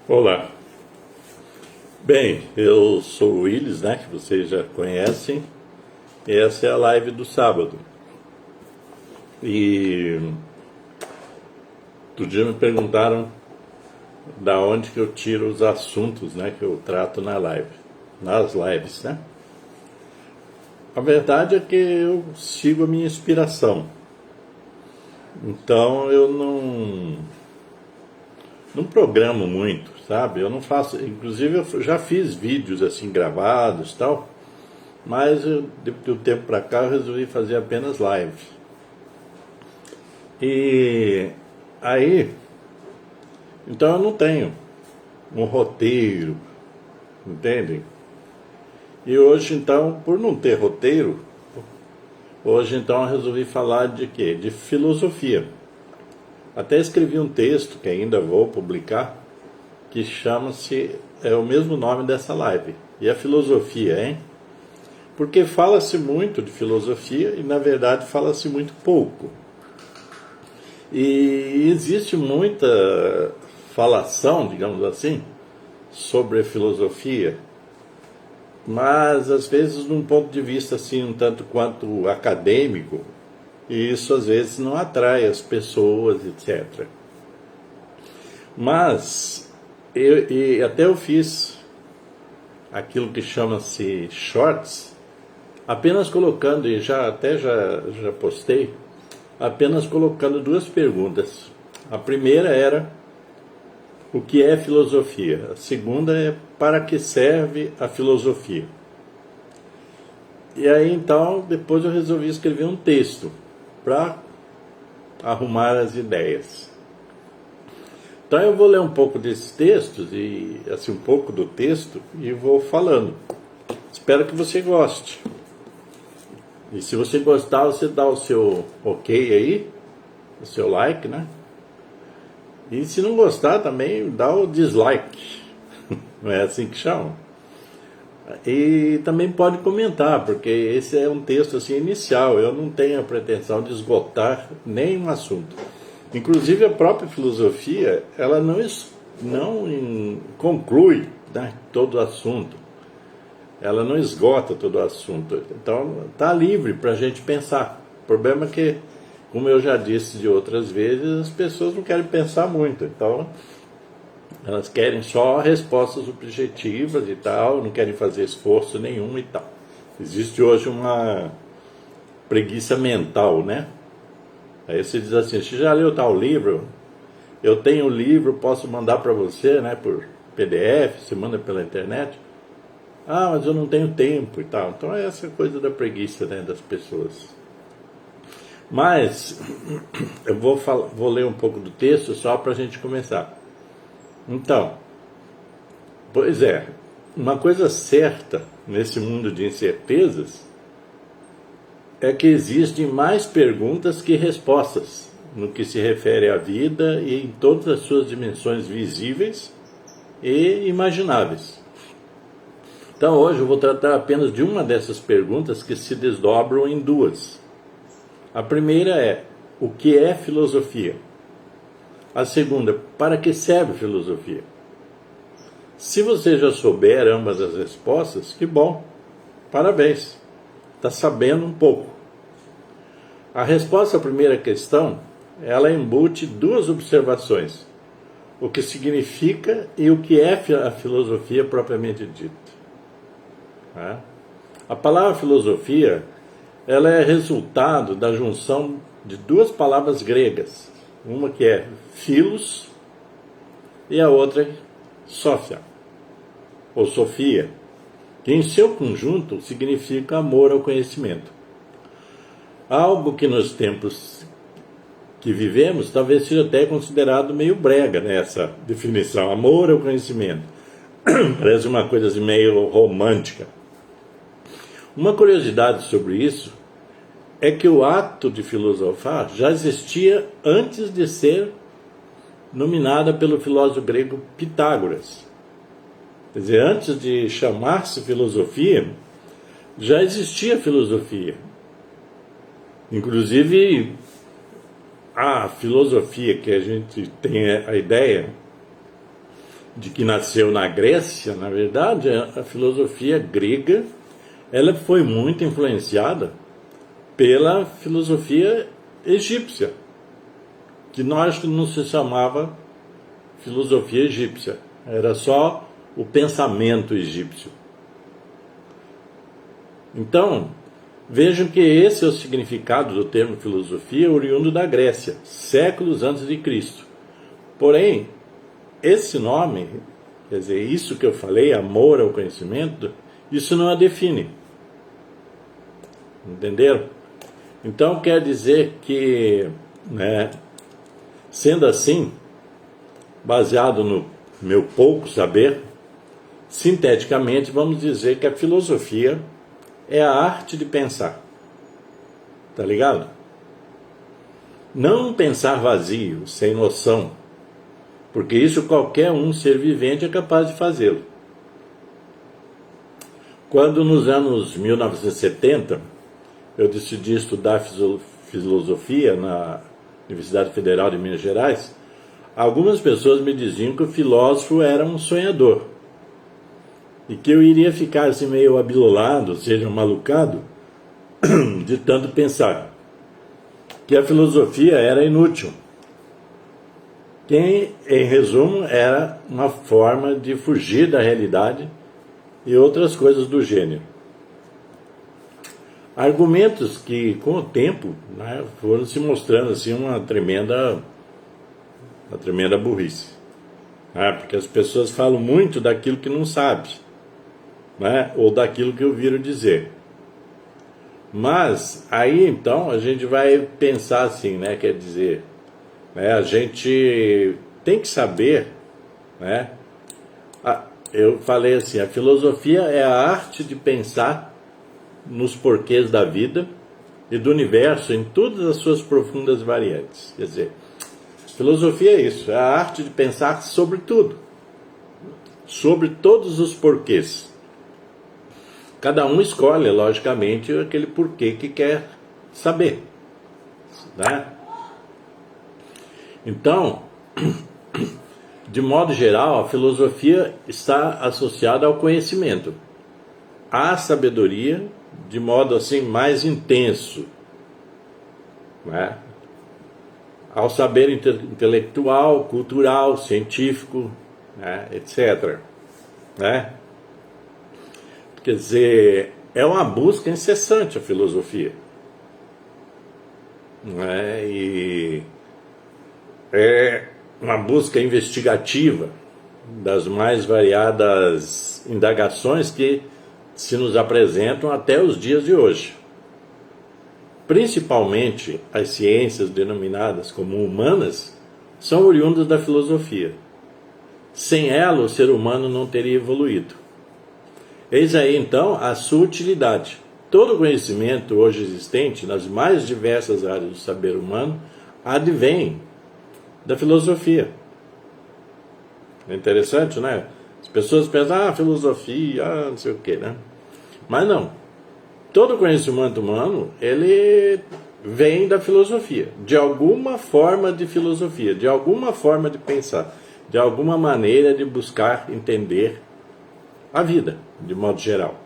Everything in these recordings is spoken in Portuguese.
Olá. Bem, eu sou o Willis, né, que vocês já conhecem. Essa é a live do sábado. E outro dia me perguntaram da onde que eu tiro os assuntos, né, que eu trato nas lives, né? A verdade é que eu sigo a minha inspiração. Então eu não programo muito, sabe? Eu não faço, inclusive eu já fiz vídeos assim gravados, e tal, mas de um tempo para cá eu resolvi fazer apenas live. E aí, então eu não tenho um roteiro, entendem? E hoje então, por não ter roteiro, hoje então eu resolvi falar de quê? De filosofia. Até escrevi um texto que ainda vou publicar, que chama-se, é o mesmo nome dessa live. E a filosofia, hein? Porque fala-se muito de filosofia e na verdade fala-se muito pouco. E existe muita falação, digamos assim, sobre a filosofia, mas às vezes num ponto de vista assim um tanto quanto acadêmico, e isso às vezes não atrai as pessoas, etc. Mas até eu fiz aquilo que chama-se shorts, apenas colocando, e já postei, apenas colocando duas perguntas. A primeira era: o que é filosofia? A segunda é: para que serve a filosofia? E aí então, depois eu resolvi escrever um texto para arrumar as ideias. Então eu vou ler um pouco desses textos, e assim, um pouco do texto, e vou falando. Espero que você goste. E se você gostar, você dá o seu ok aí, o seu like, né? E se não gostar também, dá o dislike. Não é assim que chama? E também pode comentar, porque esse é um texto assim inicial. Eu não tenho a pretensão de esgotar nenhum assunto. Inclusive a própria filosofia, ela não conclui, né, todo o assunto. Ela não esgota todo o assunto. Então está livre para a gente pensar. O problema é que, como eu já disse de outras vezes, as pessoas não querem pensar muito. Então elas querem só respostas objetivas e tal, não querem fazer esforço nenhum e tal. Existe hoje uma preguiça mental, né? Aí você diz assim: você já leu tal livro? Eu tenho o livro, posso mandar para você, né, por PDF, você manda pela internet. Ah, mas eu não tenho tempo e tal. Então é essa coisa da preguiça, né, das pessoas. Mas eu vou ler um pouco do texto só para a gente começar. Então, pois é, uma coisa certa nesse mundo de incertezas é que existem mais perguntas que respostas no que se refere à vida e em todas as suas dimensões visíveis e imagináveis. Então hoje eu vou tratar apenas de uma dessas perguntas que se desdobram em duas. A primeira é: o que é filosofia? A segunda: para que serve filosofia? Se você já souber ambas as respostas, que bom, parabéns, está sabendo um pouco. A resposta à primeira questão, ela embute duas observações: o que significa e o que é a filosofia propriamente dita. A palavra filosofia, ela é resultado da junção de duas palavras gregas, uma que é philos e a outra é sophia, ou sofia, que em seu conjunto significa amor ao conhecimento. Algo que nos tempos que vivemos talvez seja até considerado meio brega nessa definição, amor ao conhecimento. Parece uma coisa assim meio romântica. Uma curiosidade sobre isso é que o ato de filosofar já existia antes de ser nominada pelo filósofo grego Pitágoras. Quer dizer, antes de chamar-se filosofia, já existia filosofia. Inclusive, a filosofia que a gente tem a ideia de que nasceu na Grécia, na verdade, a filosofia grega, ela foi muito influenciada pela filosofia egípcia, que nós não se chamava filosofia egípcia, era só o pensamento egípcio. Então, vejam que esse é o significado do termo filosofia oriundo da Grécia, séculos antes de Cristo. Porém, esse nome, quer dizer, isso que eu falei, amor ao conhecimento, isso não a define. Entenderam? Então quer dizer que, né, sendo assim, baseado no meu pouco saber, sinteticamente vamos dizer que a filosofia é a arte de pensar. Tá ligado? Não pensar vazio, sem noção, porque isso qualquer um ser vivente é capaz de fazê-lo. Quando nos anos 1970 eu decidi estudar filosofia na Universidade Federal de Minas Gerais, algumas pessoas me diziam que o filósofo era um sonhador e que eu iria ficar assim meio abilolado, ou seja, malucado, de tanto pensar, que a filosofia era inútil, que, em resumo, era uma forma de fugir da realidade e outras coisas do gênero. Argumentos que, com o tempo, né, foram se mostrando assim uma tremenda burrice, né, porque as pessoas falam muito daquilo que não sabem, né, ou daquilo que ouviram dizer. Mas aí então a gente vai pensar assim, né, quer dizer, né, a gente tem que saber, né, eu falei assim, a filosofia é a arte de pensar nos porquês da vida e do universo em todas as suas profundas variantes. Quer dizer, filosofia é isso, é a arte de pensar sobre tudo, sobre todos os porquês. Cada um escolhe, logicamente, aquele porquê que quer saber, né? Então, de modo geral, a filosofia está associada ao conhecimento, à sabedoria, de modo assim mais intenso, né? Ao saber intelectual, cultural, científico, né? Etc. Né? Quer dizer, é uma busca incessante a filosofia, né? E é uma busca investigativa das mais variadas indagações que se nos apresentam até os dias de hoje. Principalmente as ciências denominadas como humanas são oriundas da filosofia. Sem ela, o ser humano não teria evoluído. Eis aí então a sua utilidade. Todo conhecimento hoje existente nas mais diversas áreas do saber humano advém da filosofia. É interessante, né? As pessoas pensam, filosofia, não sei o quê, né? Mas não. Todo conhecimento humano, ele vem da filosofia. De alguma forma de filosofia, de alguma forma de pensar, de alguma maneira de buscar entender a vida, de modo geral.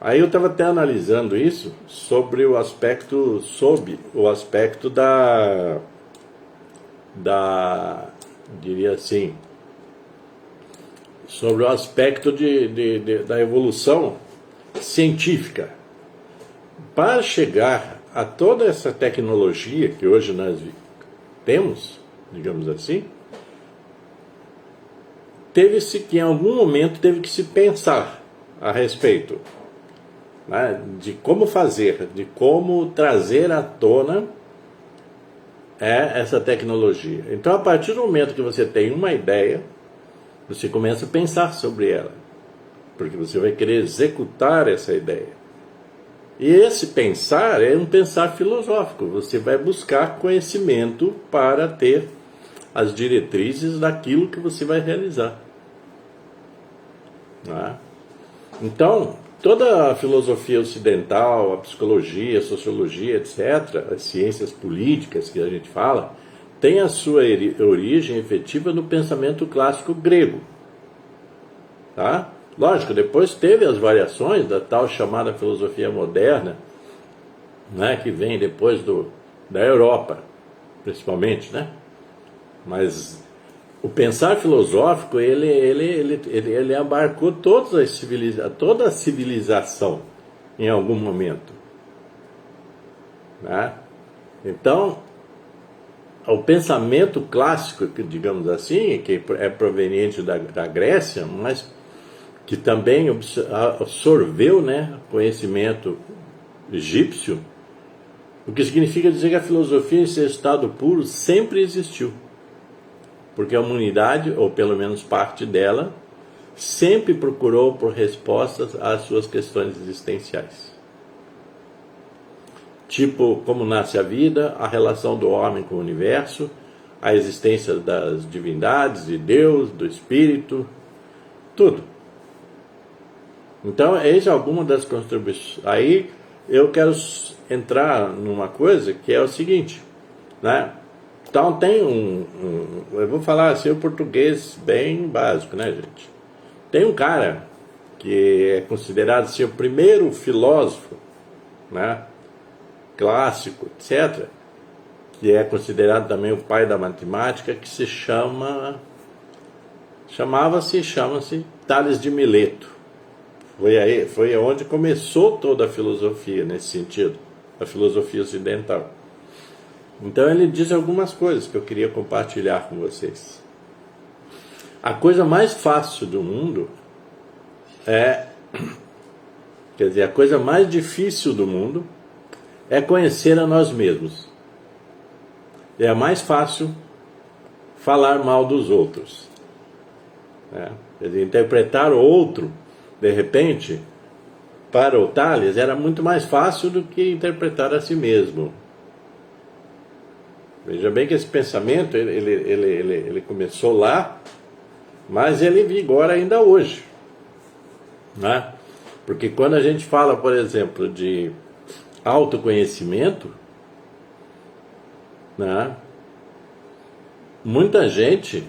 Aí eu estava até analisando isso sobre o aspecto diria assim, sobre o aspecto da evolução científica. Para chegar a toda essa tecnologia que hoje nós temos, digamos assim, teve-se que em algum momento teve que se pensar a respeito, né, de como fazer, de como trazer à tona essa tecnologia. Então, a partir do momento que você tem uma ideia, você começa a pensar sobre ela, porque você vai querer executar essa ideia. E esse pensar é um pensar filosófico. Você vai buscar conhecimento para ter as diretrizes daquilo que você vai realizar. Né? Então, toda a filosofia ocidental, a psicologia, a sociologia, etc., as ciências políticas que a gente fala, tem a sua origem efetiva no pensamento clássico grego. Tá? Lógico, depois teve as variações da tal chamada filosofia moderna, né, que vem depois da Europa, principalmente, né? Mas o pensar filosófico, ele abarcou toda a civilização em algum momento, né? Então, o pensamento clássico, digamos assim, que é proveniente da Grécia, mas que também absorveu, né, conhecimento egípcio, o que significa dizer que a filosofia em seu estado puro sempre existiu. Porque a humanidade, ou pelo menos parte dela, sempre procurou por respostas às suas questões existenciais. Tipo, como nasce a vida, a relação do homem com o universo, a existência das divindades, de Deus, do Espírito, tudo. Então, eis alguma das contribuições. Aí eu quero entrar numa coisa que é o seguinte, né? Então tem eu vou falar assim o português bem básico, né, gente? Tem um cara que é considerado assim, o primeiro filósofo, né, clássico, etc., que é considerado também o pai da matemática, que chama-se Tales de Mileto. Foi onde começou toda a filosofia nesse sentido, a filosofia ocidental. Então ele diz algumas coisas que eu queria compartilhar com vocês. A coisa mais fácil do mundo a coisa mais difícil do mundo é conhecer a nós mesmos. É mais fácil falar mal dos outros. Quer dizer, interpretar o outro, de repente, para o Tales, era muito mais fácil do que interpretar a si mesmo. Veja bem que esse pensamento, ele começou lá, mas ele vigora ainda hoje, né? Porque quando a gente fala, por exemplo, de autoconhecimento, né, muita gente,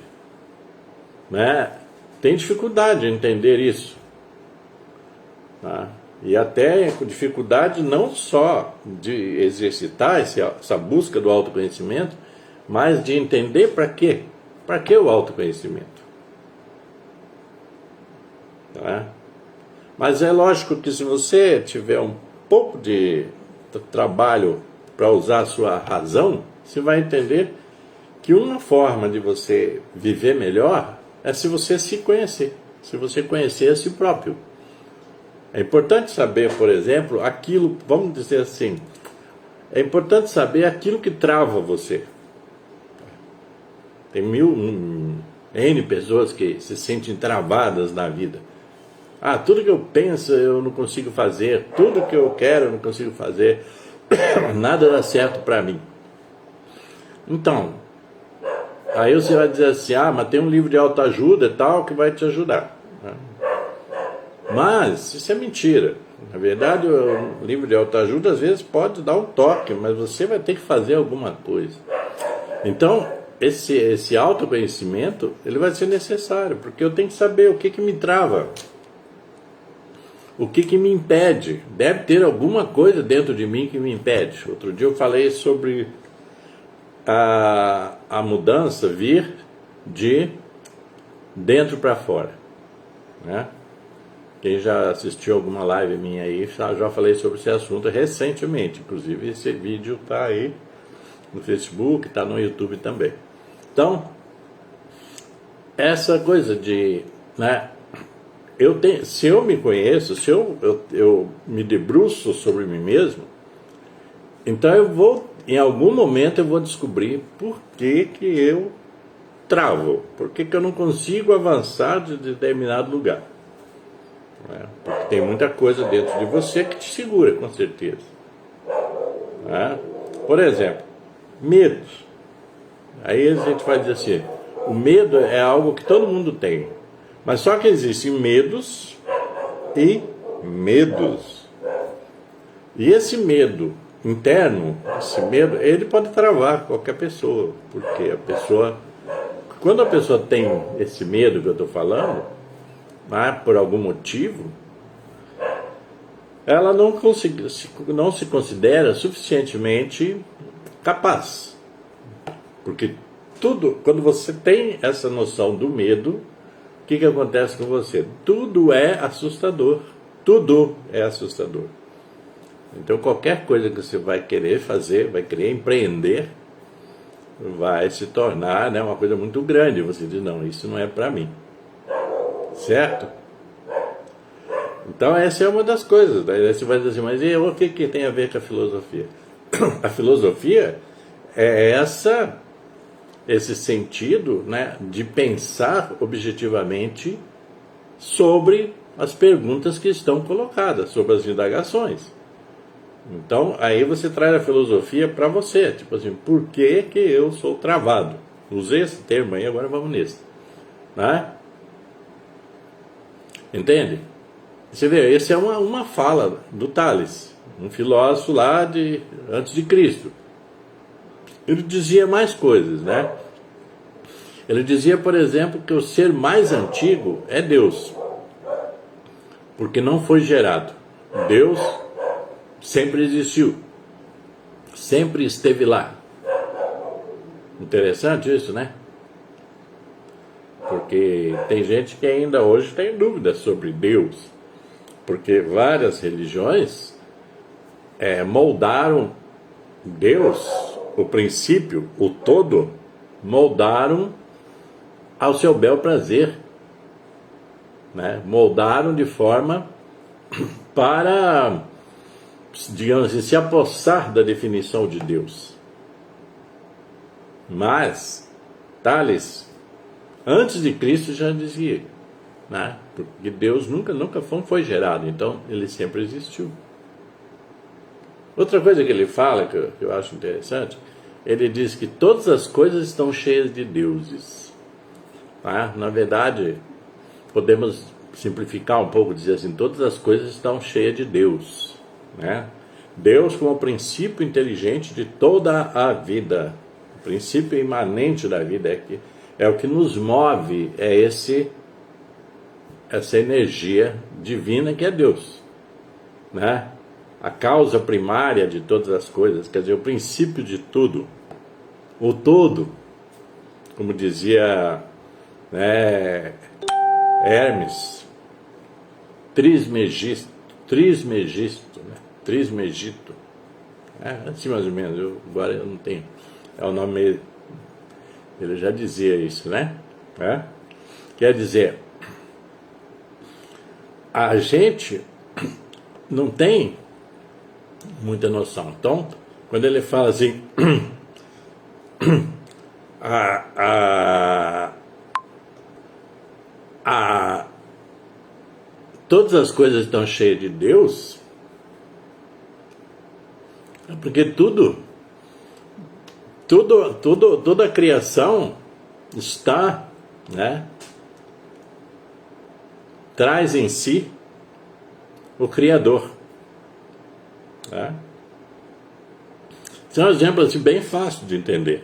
né, tem dificuldade em entender isso, né? E até com dificuldade não só de exercitar essa busca do autoconhecimento, mas de entender para quê? Para que o autoconhecimento? Tá? Mas é lógico que se você tiver um pouco de trabalho para usar a sua razão, você vai entender que uma forma de você viver melhor é se você se conhecer, se você conhecer a si próprio. É importante saber, por exemplo, aquilo, vamos dizer assim, é importante saber aquilo que trava você. Tem N pessoas que se sentem travadas na vida. Tudo que eu penso eu não consigo fazer, tudo que eu quero eu não consigo fazer, nada dá certo para mim. Então, aí você vai dizer assim, mas tem um livro de autoajuda e tal que vai te ajudar. Mas isso é mentira. Na verdade, o livro de autoajuda às vezes pode dar um toque, mas você vai ter que fazer alguma coisa. Então, esse autoconhecimento, ele vai ser necessário, porque eu tenho que saber o que me trava, o que me impede. Deve ter alguma coisa dentro de mim que me impede. Outro dia eu falei sobre a mudança vir de dentro para fora, né? Quem já assistiu alguma live minha aí, já falei sobre esse assunto recentemente. Inclusive esse vídeo está aí no Facebook, está no YouTube também. Então, essa coisa de, né, se eu me conheço, se eu me debruço sobre mim mesmo, então em algum momento eu vou descobrir por que eu travo, por que eu não consigo avançar de determinado lugar. Porque tem muita coisa dentro de você que te segura, com certeza. Por exemplo, medos. Aí a gente vai dizer assim, o medo é algo que todo mundo tem, mas só que existem medos e medos. E esse medo interno, esse medo, ele pode travar qualquer pessoa, porque a pessoa, quando a pessoa tem esse medo que eu estou falando, né, por algum motivo, ela não se considera suficientemente capaz. Porque tudo, quando você tem essa noção do medo, o que acontece com você? Tudo é assustador. Tudo é assustador. Então qualquer coisa que você vai querer fazer, vai querer empreender, vai se tornar, né, uma coisa muito grande. Você diz, não, isso não é para mim. Certo? Então essa é uma das coisas. Daí você vai dizer assim, mas e o que tem a ver com a filosofia? A filosofia é esse sentido, né, de pensar objetivamente sobre as perguntas que estão colocadas, sobre as indagações. Então aí você traz a filosofia para você, tipo assim, por que eu sou travado? Usei esse termo aí, agora vamos nesse, né? Entende? Você vê, essa é uma fala do Tales, um filósofo lá antes de Cristo. Ele dizia mais coisas, né? Ele dizia, por exemplo, que o ser mais antigo é Deus, porque não foi gerado. Deus sempre existiu, sempre esteve lá. Interessante isso, né? Porque tem gente que ainda hoje tem dúvidas sobre Deus, porque várias religiões moldaram Deus, o princípio, o todo, moldaram ao seu bel prazer, né? Moldaram de forma para, digamos assim, se apossar da definição de Deus. Mas Tales, antes de Cristo, já dizia, né? Porque Deus nunca foi gerado, então ele sempre existiu. Outra coisa que ele fala, que eu acho interessante, ele diz que todas as coisas estão cheias de deuses. Tá? Na verdade, podemos simplificar um pouco, dizer assim, todas as coisas estão cheias de Deus. Né? Deus como o princípio inteligente de toda a vida. O princípio imanente da vida é o que nos move, essa energia divina que é Deus. Né? A causa primária de todas as coisas, quer dizer, o princípio de tudo, o todo, como dizia, né, Hermes, Trismegisto, assim mais ou menos, agora eu não tenho, é o nome, ele já dizia isso, né? Quer dizer, a gente não tem muita noção. Então, quando ele fala assim, todas as coisas estão cheias de Deus, é porque toda a criação está, né, traz em si o Criador. Esse é um exemplo assim, bem fácil de entender.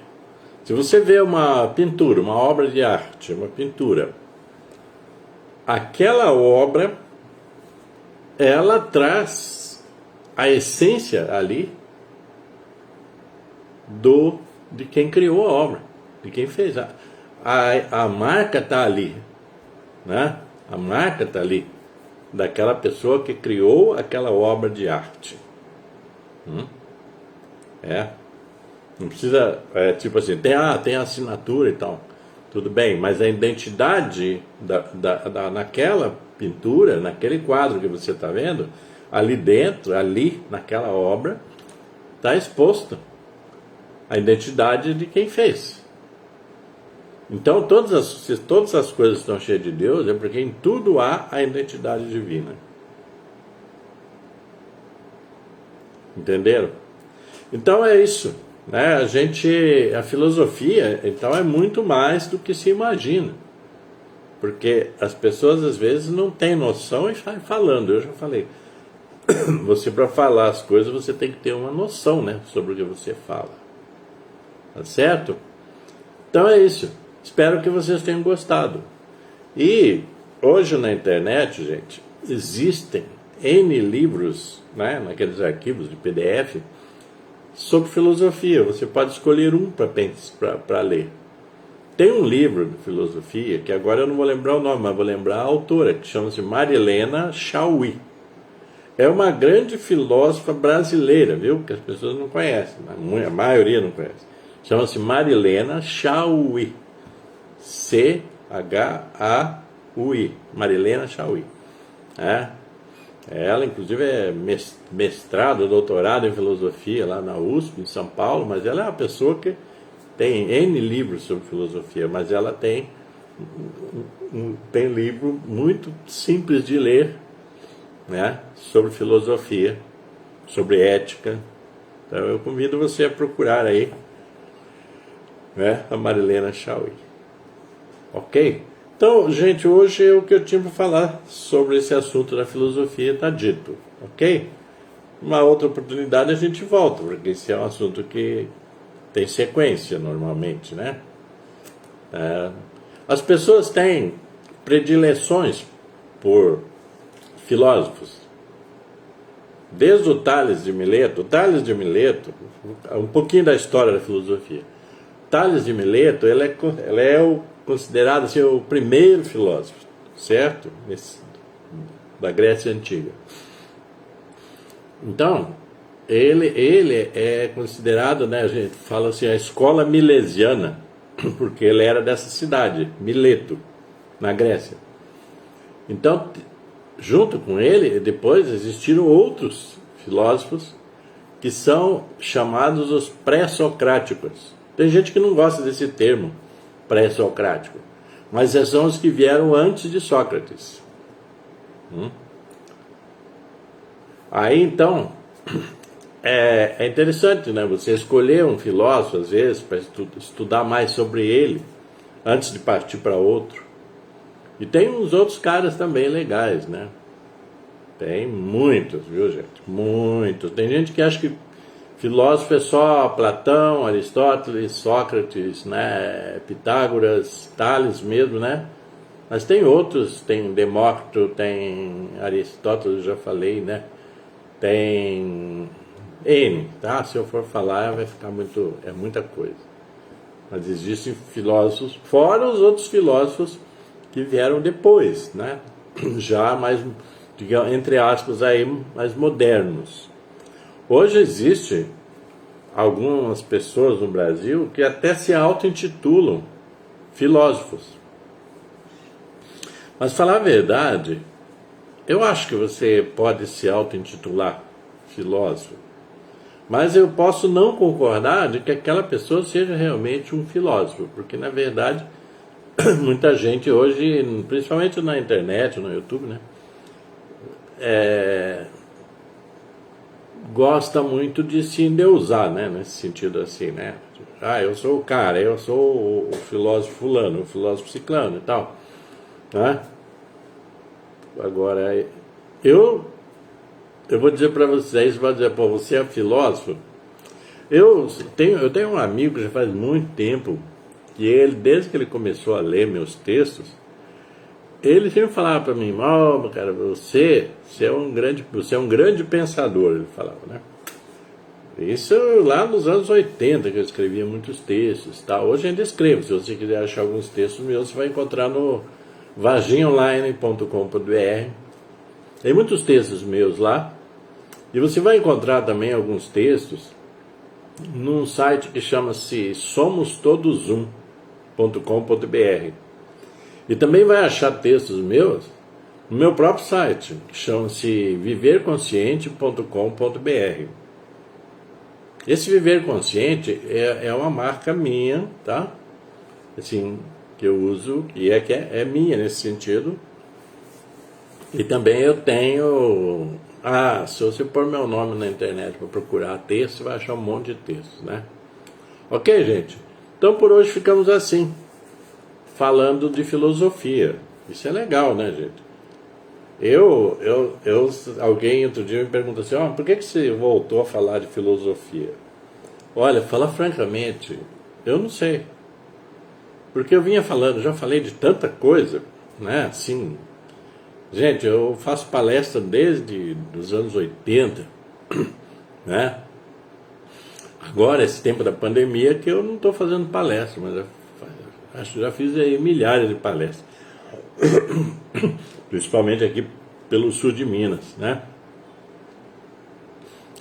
Se você vê uma pintura, uma obra de arte, uma pintura, aquela obra, ela traz a essência ali de quem criou a obra, de quem fez. A marca está ali, né? A marca está ali, daquela pessoa que criou aquela obra de arte. Não precisa, tipo assim, tem a assinatura e tal, tudo bem, mas a identidade naquela pintura, naquele quadro que você está vendo, ali dentro, ali naquela obra, está exposta a identidade de quem fez. Então se todas as coisas estão cheias de Deus, é porque em tudo há a identidade divina. Entenderam? Então é isso, né? A filosofia, então, é muito mais do que se imagina, porque as pessoas às vezes não têm noção e saem falando. Eu já falei, você para falar as coisas, você tem que ter uma noção, né, sobre o que você fala. Tá certo? Então é isso. Espero que vocês tenham gostado. E hoje na internet, gente, existem N livros, né, naqueles arquivos de PDF, sobre filosofia. Você pode escolher um para ler. Tem um livro de filosofia, que agora eu não vou lembrar o nome, mas vou lembrar a autora, que chama-se Marilena Chaui. É uma grande filósofa brasileira, viu? Que as pessoas não conhecem, a maioria não conhece. Chama-se Marilena Chaui. C-H-A-U-I. Marilena Chaui. Ela, inclusive, é mestrado, doutorado em filosofia lá na USP, em São Paulo, mas ela é uma pessoa que tem N livros sobre filosofia, mas ela tem livro muito simples de ler, né, sobre filosofia, sobre ética. Então eu convido você a procurar aí, né, a Marilena Chaui. Ok? Então, gente, hoje o que eu tinha para falar sobre esse assunto da filosofia está dito, ok? Uma outra oportunidade a gente volta, porque esse é um assunto que tem sequência normalmente, né? As pessoas têm predileções por filósofos. Desde o Tales de Mileto, um pouquinho da história da filosofia. Tales de Mileto, ele é considerado assim, o primeiro filósofo, certo? Da Grécia Antiga. Então, ele é considerado, né, a gente fala assim, a escola milesiana, porque ele era dessa cidade, Mileto, na Grécia. Então, junto com ele, depois existiram outros filósofos que são chamados os pré-socráticos. Tem gente que não gosta desse termo, pré-socrático, mas são os que vieram antes de Sócrates. Aí então é interessante, né, você escolher um filósofo às vezes para estudar mais sobre ele antes de partir para outro. E tem uns outros caras também legais, né? Tem muitos, viu, gente? Muitos. Tem gente que acha que filósofo é só Platão, Aristóteles, Sócrates, né? Pitágoras, Tales mesmo, né? Mas tem outros, tem Demócrito, tem Aristóteles, já falei, né? Tem N, tá? Se eu for falar vai ficar muito, é muita coisa. Mas existem filósofos, fora os outros filósofos que vieram depois, né? Já mais, digamos, entre aspas, aí, mais modernos. Hoje existe algumas pessoas no Brasil que até se auto-intitulam filósofos. Mas falar a verdade, eu acho que você pode se auto-intitular filósofo, mas eu posso não concordar de que aquela pessoa seja realmente um filósofo, porque na verdade muita gente hoje, principalmente na internet, no YouTube, né, gosta muito de se endeusar, né, nesse sentido assim, né? Eu sou o cara, eu sou o filósofo fulano, o filósofo ciclano e tal, né? Agora, eu vou dizer para vocês, vou dizer, pô, você é filósofo? Eu tenho um amigo que já faz muito tempo, que ele, desde que ele começou a ler meus textos, ele sempre falava para mim, cara, você é um grande pensador, ele falava, né? Isso lá nos anos 80, que eu escrevia muitos textos, tá? Hoje ainda escrevo, se você quiser achar alguns textos meus, você vai encontrar no varginonline.com.br. Tem muitos textos meus lá, e você vai encontrar também alguns textos num site que chama-se somostodosum.com.br. E também vai achar textos meus no meu próprio site, que chama-se viverconsciente.com.br. Esse Viver Consciente é uma marca minha, tá? Assim, que eu uso, e é minha nesse sentido. E também eu tenho... se você pôr meu nome na internet para procurar texto, você vai achar um monte de textos, né? Ok, gente? Então por hoje ficamos assim, falando de filosofia. Isso é legal, né, gente? Alguém outro dia me perguntou assim, por que você voltou a falar de filosofia? Olha, falar francamente, eu não sei. Porque eu vinha falando, já falei de tanta coisa, né? Assim, gente, eu faço palestra desde os anos 80, né? Agora, esse tempo da pandemia, que eu não estou fazendo palestra, mas acho que já fiz aí milhares de palestras. Principalmente aqui pelo sul de Minas, né?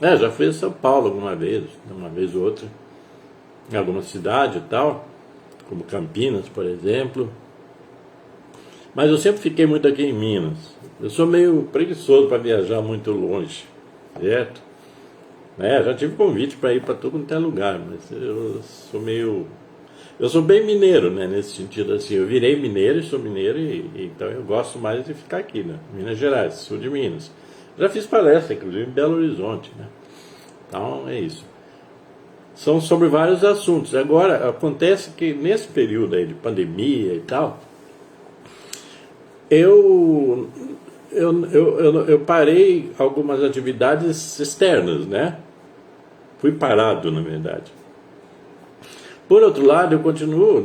Já fui a São Paulo uma vez ou outra, em alguma cidade e tal, como Campinas, por exemplo. Mas eu sempre fiquei muito aqui em Minas. Eu sou meio preguiçoso para viajar muito longe, certo? Já tive convite para ir para todo quanto é lugar, mas eu sou bem mineiro, né? Nesse sentido assim, eu virei mineiro e sou mineiro, então eu gosto mais de ficar aqui, né? Minas Gerais, sul de Minas. Já fiz palestra, inclusive em Belo Horizonte, né? Então é isso. São sobre vários assuntos. Agora, acontece que nesse período aí de pandemia e tal, eu parei algumas atividades externas, né? Fui parado, na verdade. Por outro lado, eu continuo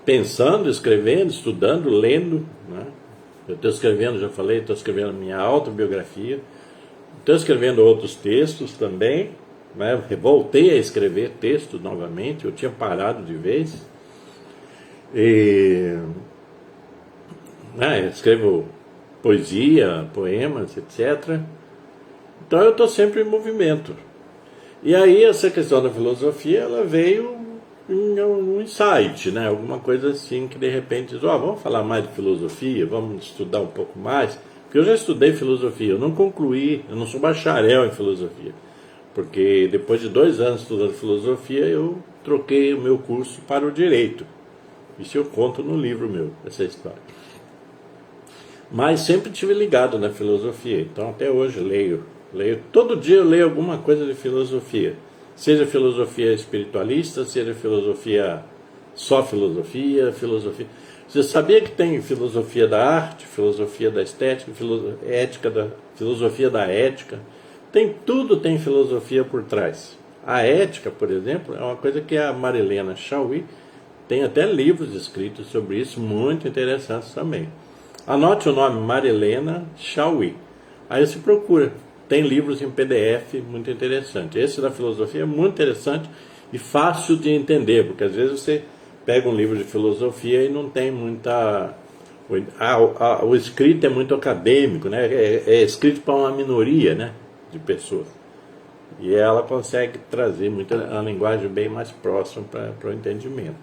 pensando, escrevendo, estudando, lendo, né? Eu estou escrevendo, já falei, estou escrevendo minha autobiografia, estou escrevendo outros textos também, né? Voltei a escrever textos novamente, eu tinha parado de vez. Escrevo poesia, poemas, etc. Então eu estou sempre em movimento. E aí essa questão da filosofia, ela veio em um insight, né? Alguma coisa assim que de repente diz, vamos falar mais de filosofia, vamos estudar um pouco mais. Porque eu já estudei filosofia, eu não concluí, eu não sou bacharel em filosofia. Porque depois de 2 anos estudando filosofia, eu troquei o meu curso para o direito. Isso eu conto no livro meu, essa história. Mas sempre tive ligado na filosofia, então até hoje leio. Todo dia eu leio alguma coisa de filosofia. Seja filosofia espiritualista, seja só filosofia. Você sabia que tem filosofia da arte, filosofia da estética, filosofia da ética? Tem filosofia por trás. A ética, por exemplo, é uma coisa que a Marilena Chauí tem até livros escritos sobre isso, muito interessantes também. Anote o nome, Marilena Chauí. Aí você procura. Tem livros em PDF muito interessante. Esse da filosofia é muito interessante e fácil de entender, porque às vezes você pega um livro de filosofia e não tem muita... O escrito é muito acadêmico, né? É escrito para uma minoria, né, de pessoas. E ela consegue trazer a linguagem bem mais próxima para o entendimento.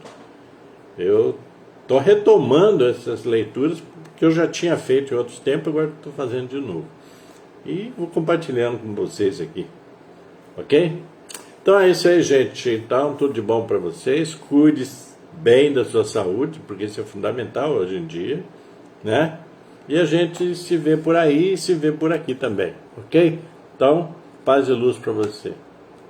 Eu estou retomando essas leituras que eu já tinha feito em outros tempos, agora estou fazendo de novo. E vou compartilhando com vocês aqui. Ok? Então é isso aí, gente. Então, tudo de bom para vocês. Cuide bem da sua saúde, porque isso é fundamental hoje em dia, né? E a gente se vê por aí e se vê por aqui também. Ok? Então, paz e luz para você.